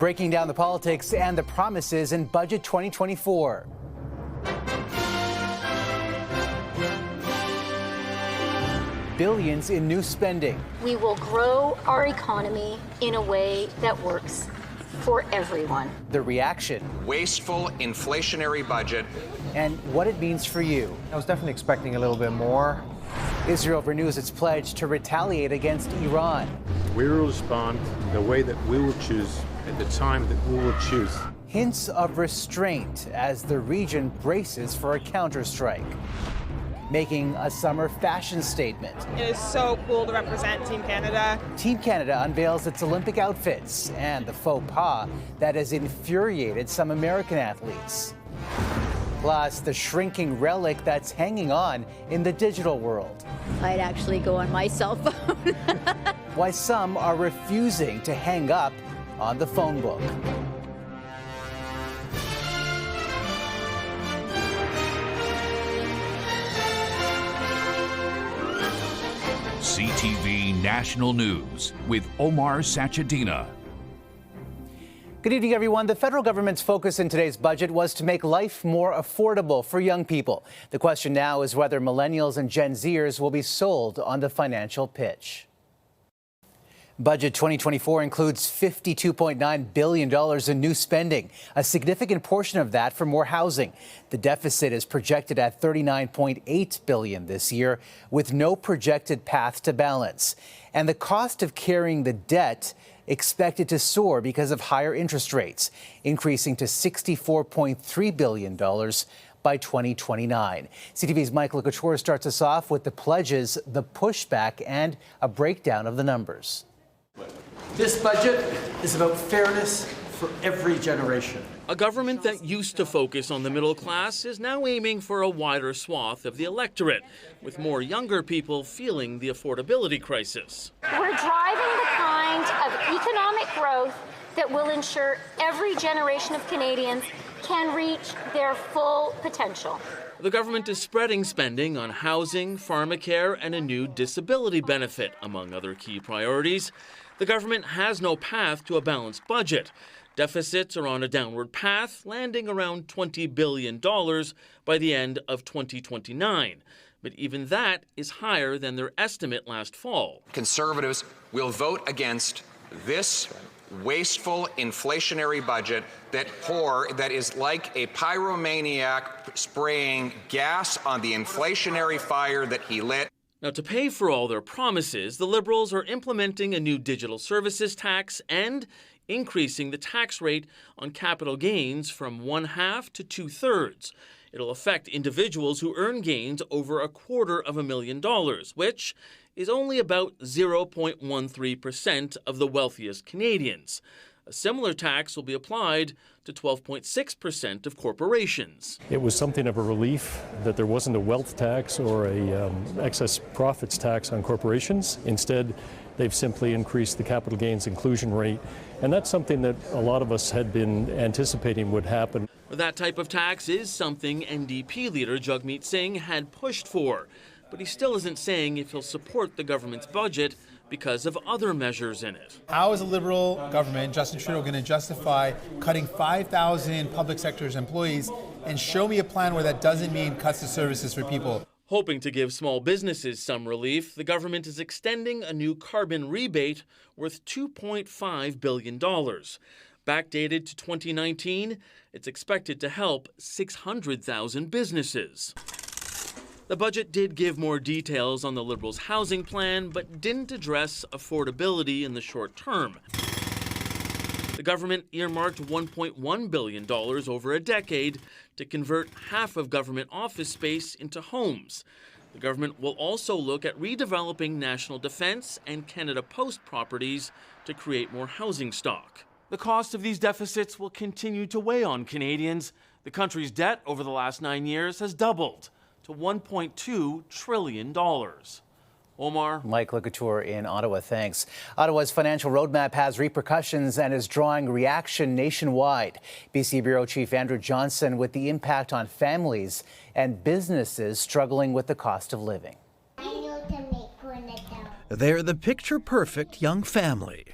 Breaking down the politics and the promises in Budget 2024. Billions in new spending. We will grow our economy in a way that works for everyone. The reaction. Wasteful, inflationary budget. And what it means for you. I was definitely expecting a little bit more. Israel renews its pledge to retaliate against Iran. We will respond the way that we will choose at the time that we will choose. Hints of restraint as the region braces for a counterstrike. Making a summer fashion statement. It is so cool to represent Team Canada. Team Canada unveils its Olympic outfits and the faux pas that has infuriated some American athletes. Plus, the shrinking relic that's hanging on in the digital world. I'd actually go on my cell phone. Why some are refusing to hang up on the phone book. CTV National News with Omar Sachedina. Good evening, everyone. The federal government's focus in today's budget was to make life more affordable for young people. The question now is whether millennials and Gen Zers will be sold on the financial pitch. Budget 2024 includes $52.9 billion in new spending, a significant portion of that for more housing. The deficit is projected at $39.8 billion this year, with no projected path to balance. And the cost of carrying the debt expected to soar because of higher interest rates, increasing to $64.3 billion by 2029. CTV's Michael Couture starts us off with the pledges, the pushback, and a breakdown of the numbers. This budget is about fairness for every generation. A government that used to focus on the middle class is now aiming for a wider swath of the electorate, with more younger people feeling the affordability crisis. We're driving the kind of economic growth that will ensure every generation of Canadians can reach their full potential. The government is spreading spending on housing, pharmacare, and a new disability benefit, among other key priorities. The government has no path to a balanced budget. Deficits are on a downward path, landing around $20 billion by the end of 2029. But even that is higher than their estimate last fall. Conservatives will vote against this wasteful, inflationary budget that is like a pyromaniac spraying gas on the inflationary fire that he lit. Now, to pay for all their promises, the Liberals are implementing a new digital services tax and increasing the tax rate on capital gains from 1/2 to 2/3. It'll affect individuals who earn gains over $250,000, which is only about 0.13% of the wealthiest Canadians. A similar tax will be applied to 12.6% of corporations. It was something of a relief that there wasn't a wealth tax or a excess profits tax on corporations. Instead, they've simply increased the capital gains inclusion rate, and that's something that a lot of us had been anticipating would happen. That type of tax is something NDP leader Jagmeet Singh had pushed for, but he still isn't saying if he'll support the government's budget because of other measures in it. How is a Liberal government, Justin Trudeau, going to justify cutting 5,000 public sector employees, and show me a plan where that doesn't mean cuts to services for people? Hoping to give small businesses some relief, the government is extending a new carbon rebate worth $2.5 billion. Backdated to 2019, it's expected to help 600,000 businesses. The budget did give more details on the Liberals' housing plan, but didn't address affordability in the short term. The government earmarked $1.1 billion over a decade to convert half of government office space into homes. The government will also look at redeveloping National Defence and Canada Post properties to create more housing stock. The cost of these deficits will continue to weigh on Canadians. The country's debt over the last 9 years has doubled to $1.2 trillion. Omar. Mike Couture in Ottawa, thanks. Ottawa's financial roadmap has repercussions and is drawing reaction nationwide. BC Bureau Chief Andrew Johnson with the impact on families and businesses struggling with the cost of living. They're the picture-perfect young family.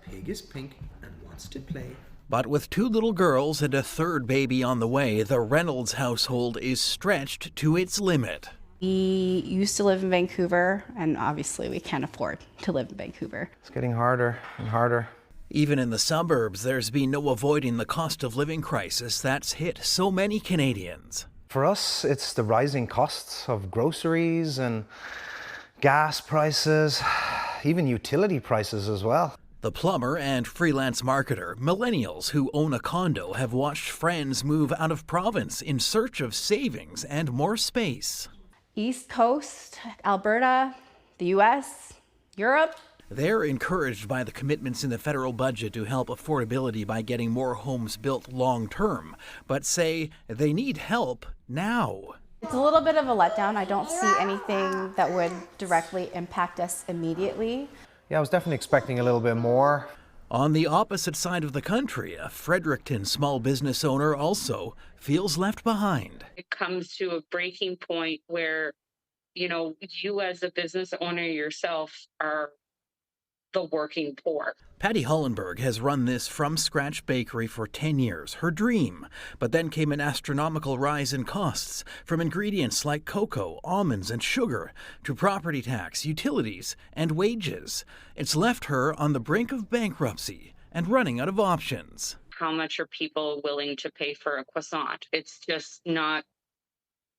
Pig is pink and wants to play. But with 2 little girls and a 3rd baby on the way, the Reynolds household is stretched to its limit. We used to live in Vancouver, and obviously we can't afford to live in Vancouver. It's getting harder and harder. Even in the suburbs, there's been no avoiding the cost of living crisis that's hit so many Canadians. For us, it's the rising costs of groceries and gas prices, even utility prices as well. The plumber and freelance marketer, millennials who own a condo, have watched friends move out of province in search of savings and more space. East Coast, Alberta, the US, Europe. They're encouraged by the commitments in the federal budget to help affordability by getting more homes built long term, but say they need help now. It's a little bit of a letdown. I don't see anything that would directly impact us immediately. Yeah, I was definitely expecting a little bit more. On the opposite side of the country, a Fredericton small business owner also feels left behind. It comes to a breaking point where, you as a business owner yourself are the working poor. Patty Hollenberg has run this from-scratch bakery for 10 years, her dream. But then came an astronomical rise in costs, from ingredients like cocoa, almonds, and sugar, to property tax, utilities, and wages. It's left her on the brink of bankruptcy and running out of options. How much are people willing to pay for a croissant? It's just not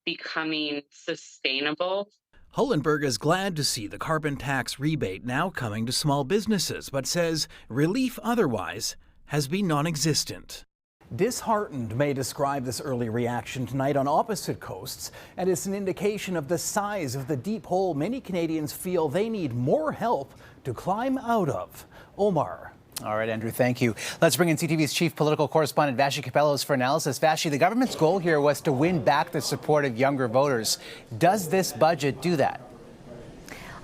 becoming sustainable. Hollenberg is glad to see the carbon tax rebate now coming to small businesses, but says relief otherwise has been non-existent. Disheartened may describe this early reaction tonight on opposite coasts, and it's an indication of the size of the deep hole many Canadians feel they need more help to climb out of. Omar. All right, Andrew, thank you. Let's bring in CTV's chief political correspondent, Vashi Capellos, for analysis. Vashi, the government's goal here was to win back the support of younger voters. Does this budget do that?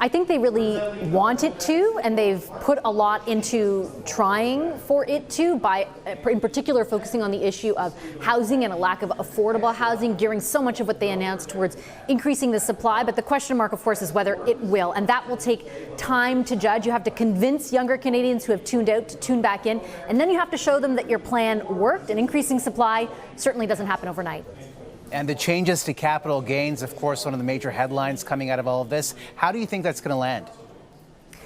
I think they really want it to, and they've put a lot into trying for it to, by in particular focusing on the issue of housing and a lack of affordable housing, gearing so much of what they announced towards increasing the supply. But the question mark, of course, is whether it will, and that will take time to judge. You have to convince younger Canadians who have tuned out to tune back in, and then you have to show them that your plan worked, and increasing supply certainly doesn't happen overnight. And the changes to capital gains, of course, one of the major headlines coming out of all of this. How do you think that's going to land?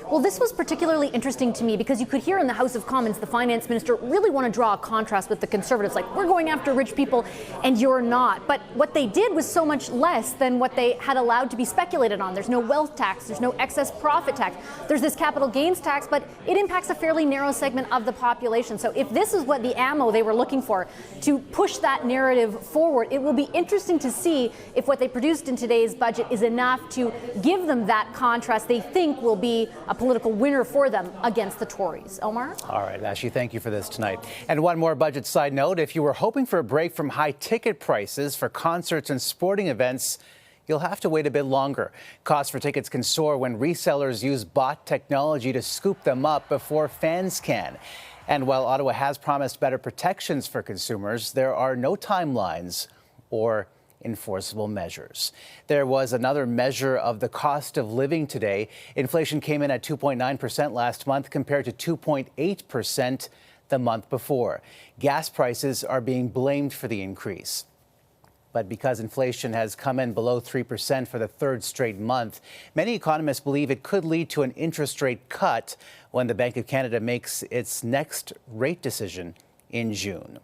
Well, this was particularly interesting to me because you could hear in the House of Commons the finance minister really want to draw a contrast with the Conservatives, like, we're going after rich people and you're not. But what they did was so much less than what they had allowed to be speculated on. There's no wealth tax, there's no excess profit tax, there's this capital gains tax, but it impacts a fairly narrow segment of the population. So if this is what the ammo they were looking for to push that narrative forward, it will be interesting to see if what they produced in today's budget is enough to give them that contrast they think will be a political winner for them against the Tories. Omar? All right, Vashi, thank you for this tonight. And one more budget side note. If you were hoping for a break from high ticket prices for concerts and sporting events, you'll have to wait a bit longer. Costs for tickets can soar when resellers use bot technology to scoop them up before fans can. And while Ottawa has promised better protections for consumers, there are no timelines or enforceable measures. There was another measure of the cost of living today. Inflation came in at 2.9% last month compared to 2.8% the month before. Gas prices are being blamed for the increase. But because inflation has come in below 3% for the third straight month, many economists believe it could lead to an interest rate cut when the Bank of Canada makes its next rate decision in June.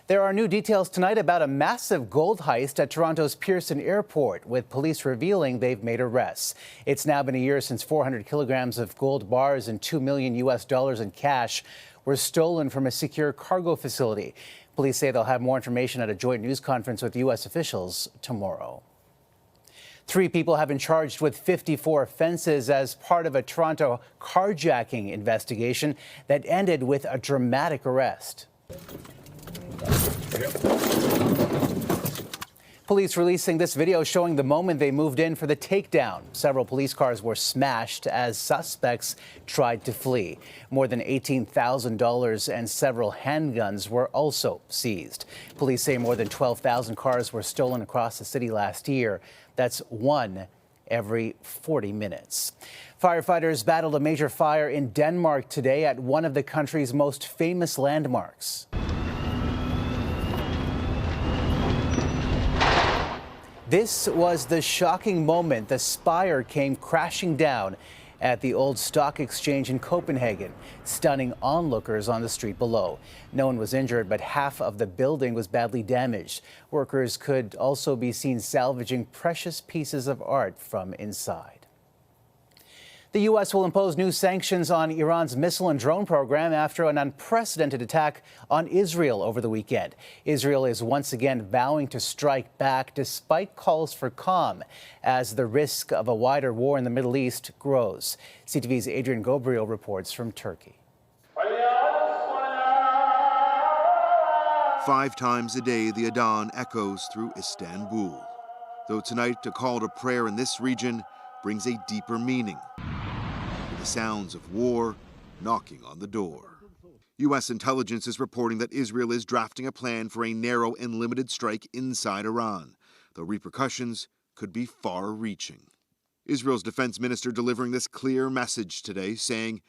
There are new details tonight about a massive gold heist at Toronto's Pearson Airport, with police revealing they've made arrests. It's now been a year since 400 kilograms of gold bars and $2 million in cash were stolen from a secure cargo facility. Police say they'll have more information at a joint news conference with U.S. officials tomorrow. 3 people have been charged with 54 offenses as part of a Toronto carjacking investigation that ended with a dramatic arrest. Police releasing this video showing the moment they moved in for the takedown. Several police cars were smashed as suspects tried to flee. More than $18,000 and several handguns were also seized. Police say more than 12,000 cars were stolen across the city last year. That's 1 every 40 minutes. Firefighters battled a major fire in Denmark today at one of the country's most famous landmarks. This was the shocking moment the spire came crashing down at the old stock exchange in Copenhagen, stunning onlookers on the street below. No one was injured, but half of the building was badly damaged. Workers could also be seen salvaging precious pieces of art from inside. The U.S. will impose new sanctions on Iran's missile and drone program after an unprecedented attack on Israel over the weekend. Israel is once again vowing to strike back despite calls for calm as the risk of a wider war in the Middle East grows. CTV's Adrian Gobriel reports from Turkey. 5 times a day, the Adhan echoes through Istanbul. Though tonight, a call to prayer in this region brings a deeper meaning. The sounds of war knocking on the door. U.S. intelligence is reporting that Israel is drafting a plan for a narrow and limited strike inside Iran, though repercussions could be far-reaching. Israel's defense minister delivering this clear message today, saying,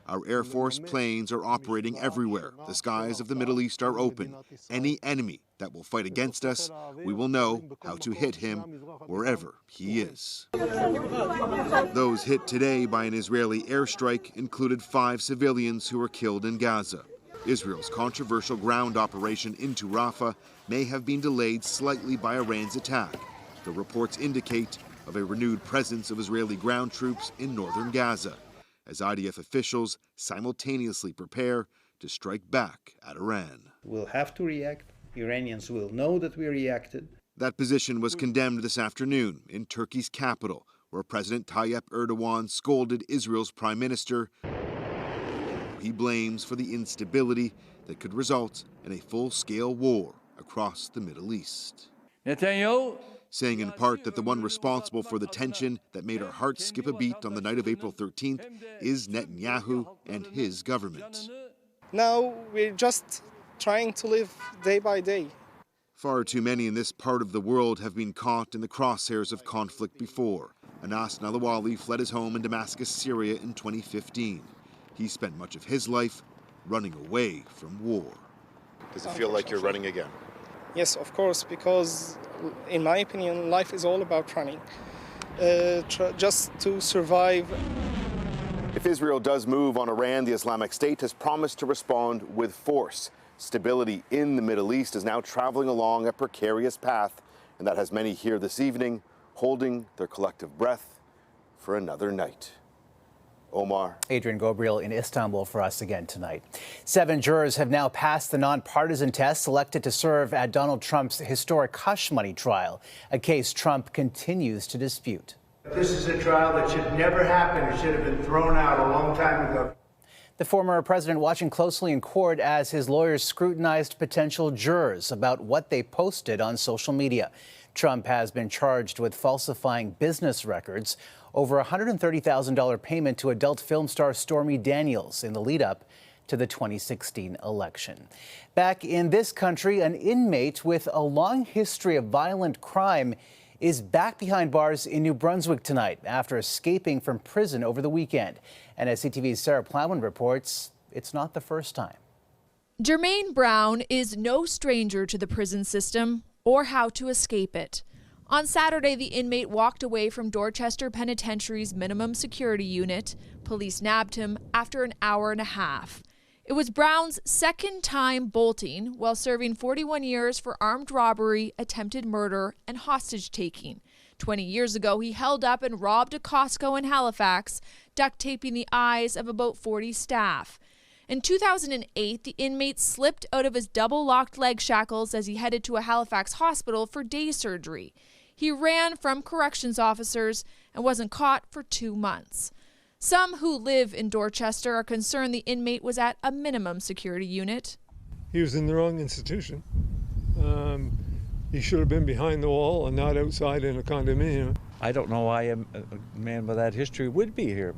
"Our Air Force planes are operating everywhere. The skies of the Middle East are open. Any enemy that will fight against us, we will know how to hit him wherever he is." Those hit today by an Israeli airstrike included 5 civilians who were killed in Gaza. Israel's controversial ground operation into Rafah may have been delayed slightly by Iran's attack. The reports indicate of a renewed presence of Israeli ground troops in northern Gaza, as IDF officials simultaneously prepare to strike back at Iran. We'll have to react. Iranians will know that we reacted. That position was condemned this afternoon in Turkey's capital, where President Tayyip Erdogan scolded Israel's prime minister, who he blames for the instability that could result in a full-scale war across the Middle East. Netanyahu, saying in part that the one responsible for the tension that made our hearts skip a beat on the night of April 13th is Netanyahu and his government. Now we're just trying to live day by day. Far too many in this part of the world have been caught in the crosshairs of conflict before. Anas Nalawali fled his home in Damascus, Syria in 2015. He spent much of his life running away from war. Does it feel like you're running again? Yes, of course, because in my opinion, life is all about running, just to survive. If Israel does move on Iran, the Islamic State has promised to respond with force. Stability in the Middle East is now traveling along a precarious path, and that has many here this evening holding their collective breath for another night. Omar. Adrian Gobriel in Istanbul for us again tonight. 7 jurors have now passed the nonpartisan test selected to serve at Donald Trump's historic hush money trial, a case Trump continues to dispute. This is a trial that should never happen. It should have been thrown out a long time ago. The former president watching closely in court as his lawyers scrutinized potential jurors about what they posted on social media. Trump has been charged with falsifying business records over a $130,000 payment to adult film star Stormy Daniels in the lead-up to the 2016 election. Back in this country, an inmate with a long history of violent crime is back behind bars in New Brunswick tonight after escaping from prison over the weekend. And as CTV's Sarah Plowman reports, it's not the first time. Jermaine Brown is no stranger to the prison system or how to escape it. On Saturday, the inmate walked away from Dorchester Penitentiary's minimum security unit. Police nabbed him after an hour and a half. It was Brown's second time bolting while serving 41 years for armed robbery, attempted murder, and hostage-taking. 20 years ago, he held up and robbed a Costco in Halifax, duct taping the eyes of about 40 staff. In 2008, the inmate slipped out of his double-locked leg shackles as he headed to a Halifax hospital for day surgery. He ran from corrections officers and wasn't caught for 2 months. Some who live in Dorchester are concerned the inmate was at a minimum security unit. He was in the wrong institution. He should have been behind the wall and not outside in a condominium. I don't know why a man with that history would be here.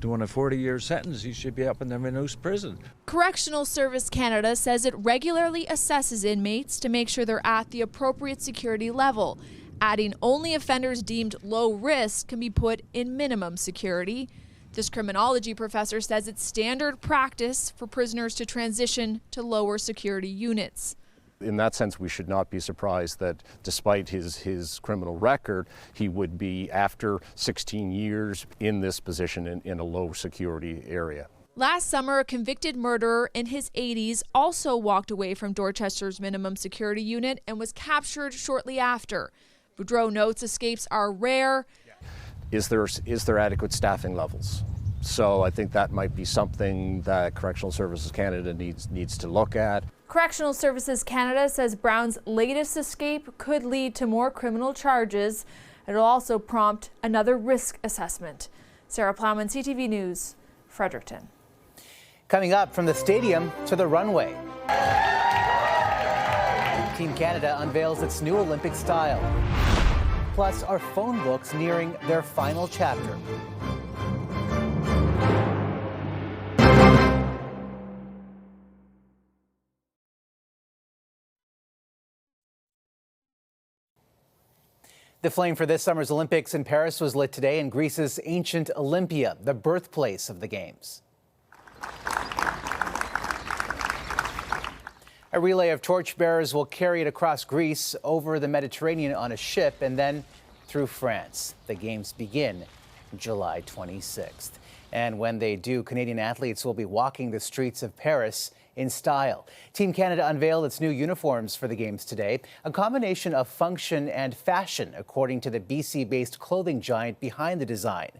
Doing a 40-year sentence, he should be up in the Maynooth prison. Correctional Service Canada says it regularly assesses inmates to make sure they're at the appropriate security level. adding only offenders deemed low risk can be put in minimum security. This criminology professor says it's standard practice for prisoners to transition to lower security units. In that sense, we should not be surprised that despite his criminal record, he would be, after 16 years, in this position in a low security area. Last summer, a convicted murderer in his 80s also walked away from Dorchester's minimum security unit and was captured shortly after. Boudreau notes escapes are rare. Is there adequate staffing levels? So I think that might be something that Correctional Services Canada needs to look at. Correctional Services Canada says Brown's latest escape could lead to more criminal charges. It'll also prompt another risk assessment. Sarah Plowman, CTV News, Fredericton. Coming up, from the stadium to the runway. Team Canada unveils its new Olympic style. Plus, are phone books nearing their final chapter? The flame for this summer's Olympics in Paris was lit today in Greece's ancient Olympia, the birthplace of the Games. A relay of torchbearers will carry it across Greece, over the Mediterranean on a ship, and then through France. The Games begin July 26th. And when they do, Canadian athletes will be walking the streets of Paris in style. Team Canada unveiled its new uniforms for the Games today, a combination of function and fashion, according to the BC-based clothing giant behind the design.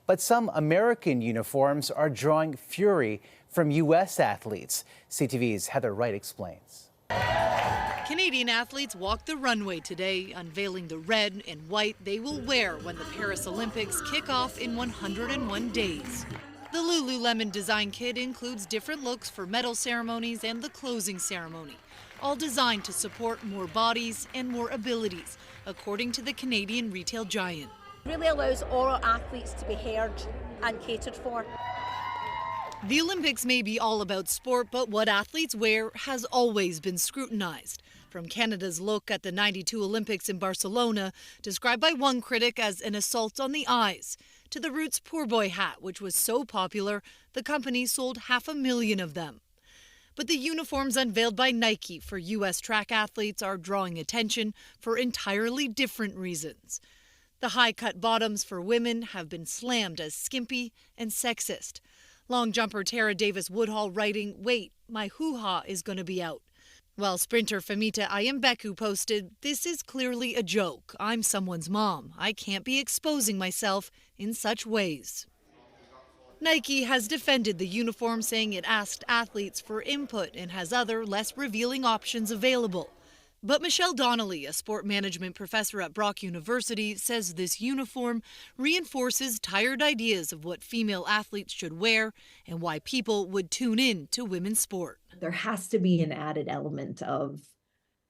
But some American uniforms are drawing fury from U.S. athletes. CTV's Heather Wright explains. Canadian athletes walked the runway today, unveiling the red and white they will wear when the Paris Olympics kick off in 101 days. The Lululemon design kit includes different looks for medal ceremonies and the closing ceremony, all designed to support more bodies and more abilities, according to the Canadian retail giant. It really allows all our athletes to be heard and catered for. The Olympics may be all about sport, but what athletes wear has always been scrutinized. From Canada's look at the '92 Olympics in Barcelona, described by one critic as an assault on the eyes, to the Roots Poor Boy hat, which was so popular, the company sold 500,000 of them. But the uniforms unveiled by Nike for U.S. track athletes are drawing attention for entirely different reasons. The high-cut bottoms for women have been slammed as skimpy and sexist. Long jumper Tara Davis-Woodhall writing, "Wait, my hoo-ha is going to be out." While sprinter Famita Ayembeku posted, "This is clearly a joke. I'm someone's mom. I can't be exposing myself in such ways." Nike has defended the uniform, saying it asked athletes for input and has other, less revealing options available. But Michelle Donnelly, a sport management professor at Brock University, says this uniform reinforces tired ideas of what female athletes should wear and why people would tune in to women's sport. There has to be an added element of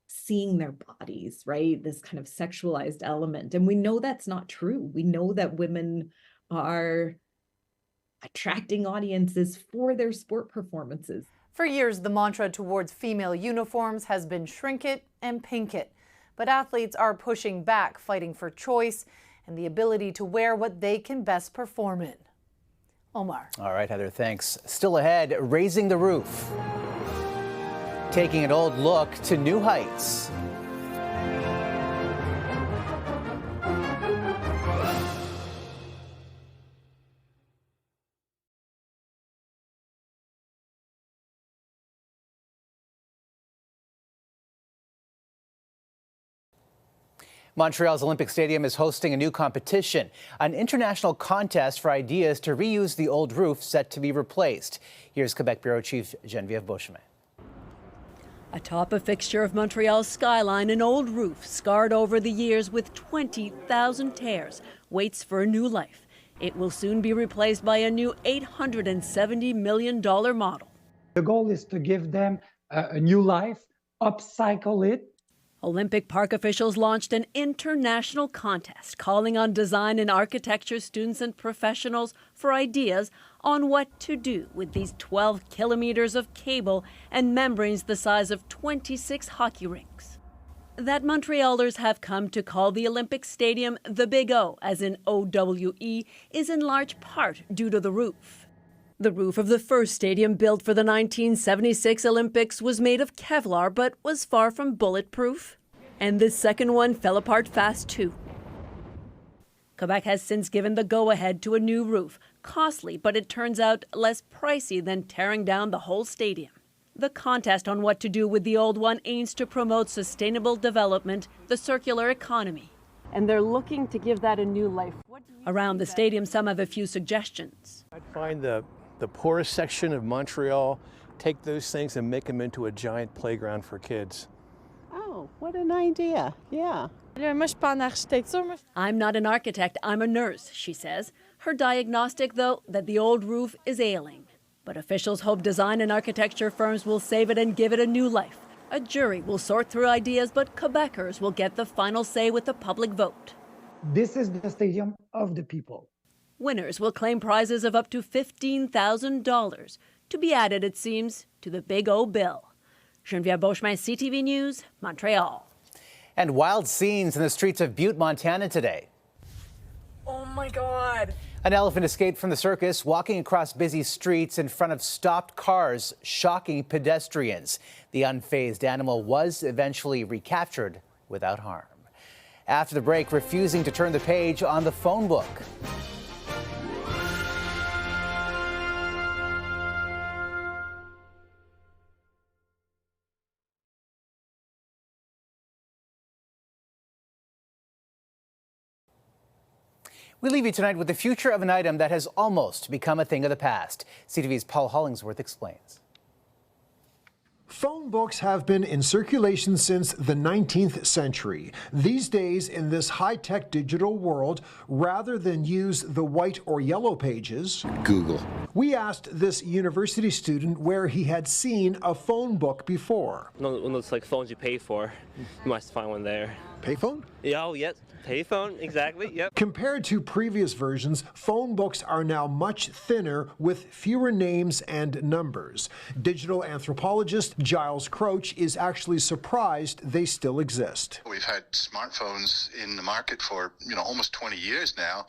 seeing their bodies, right? This kind of sexualized element. And we know that's not true. We know that women are attracting audiences for their sport performances. For years, the mantra towards female uniforms has been shrink it and pink it. But athletes are pushing back, fighting for choice and the ability to wear what they can best perform in. Omar. All right, Heather, thanks. Still ahead, raising the roof. Taking an old look to new heights. Montreal's Olympic Stadium is hosting a new competition, an international contest for ideas to reuse the old roof set to be replaced. Here's Quebec Bureau Chief Geneviève Beauchemin. Atop a fixture of Montreal's skyline, an old roof scarred over the years with 20,000 tears waits for a new life. It will soon be replaced by a new $870 million model. The goal is to give them a new life, upcycle it. Olympic Park officials launched an international contest calling on design and architecture students and professionals for ideas on what to do with these 12 kilometers of cable and membranes the size of 26 hockey rinks. that Montrealers have come to call the Olympic Stadium the Big O, as in OWE, is in large part due to the roof. The roof of the first stadium built for the 1976 Olympics was made of Kevlar but was far from bulletproof. And this second one fell apart fast too. Quebec has since given the go-ahead to a new roof. Costly, but it turns out less pricey than tearing down the whole stadium. The contest on what to do with the old one aims to promote sustainable development, the circular economy. And they're looking to give that a new life. Around the stadium, some have a few suggestions. I'd find the poorest section of Montreal, take those things and make them into a giant playground for kids. Oh, what an idea. Yeah. I'm not an architect, I'm a nurse, she says. Her diagnostic, though, that the old roof is ailing. But officials hope design and architecture firms will save it and give it a new life. A jury will sort through ideas, but Quebecers will get the final say with a public vote. This is the stadium of the people. Winners will claim prizes of up to $15,000, to be added, it seems, to the Big O bill. Geneviève Beauchemin, CTV News, Montreal. And wild scenes in the streets of Butte, Montana today. Oh my God. An elephant escaped from the circus, walking across busy streets in front of stopped cars, shocking pedestrians. The unfazed animal was eventually recaptured without harm. After the break, refusing to turn the page on the phone book. We leave you tonight with the future of an item that has almost become a thing of the past. CTV's Paul Hollingsworth explains. Phone books have been in circulation since the 19th century. These days, in this high-tech digital world, rather than use the white or yellow pages, Google. We asked this university student where he had seen a phone book before. One of those like phones you pay for. You must find one there. Payphone? Yeah, oh, yes. Payphone, exactly, yep. Compared to previous versions, phone books are now much thinner with fewer names and numbers. Digital anthropologist Giles Crouch is actually surprised they still exist. We've had smartphones in the market for, almost 20 years now,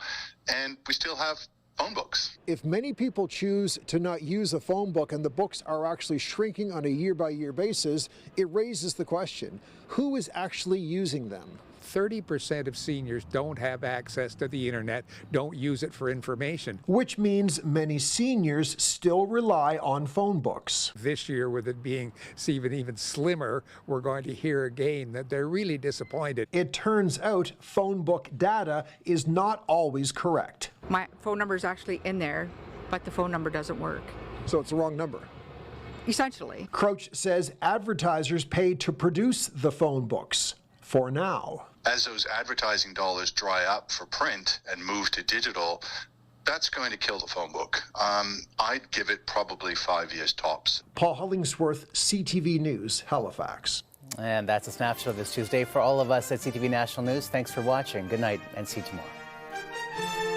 and we still have phone books. If many people choose to not use a phone book and the books are actually shrinking on a year-by-year basis, it raises the question, who is actually using them? 30% of seniors don't have access to the internet, don't use it for information. Which means many seniors still rely on phone books. This year, with it being even slimmer, we're going to hear again that they're really disappointed. It turns out phone book data is not always correct. My phone number is actually in there, but the phone number doesn't work. So it's the wrong number? Essentially. Crouch says advertisers paid to produce the phone books. For now. As those advertising dollars dry up for print and move to digital, that's going to kill the phone book. I'd give it probably 5 years tops. Paul Hollingsworth, CTV News, Halifax. And that's a snapshot of this Tuesday. For all of us at CTV National News, thanks for watching. Good night and see you tomorrow.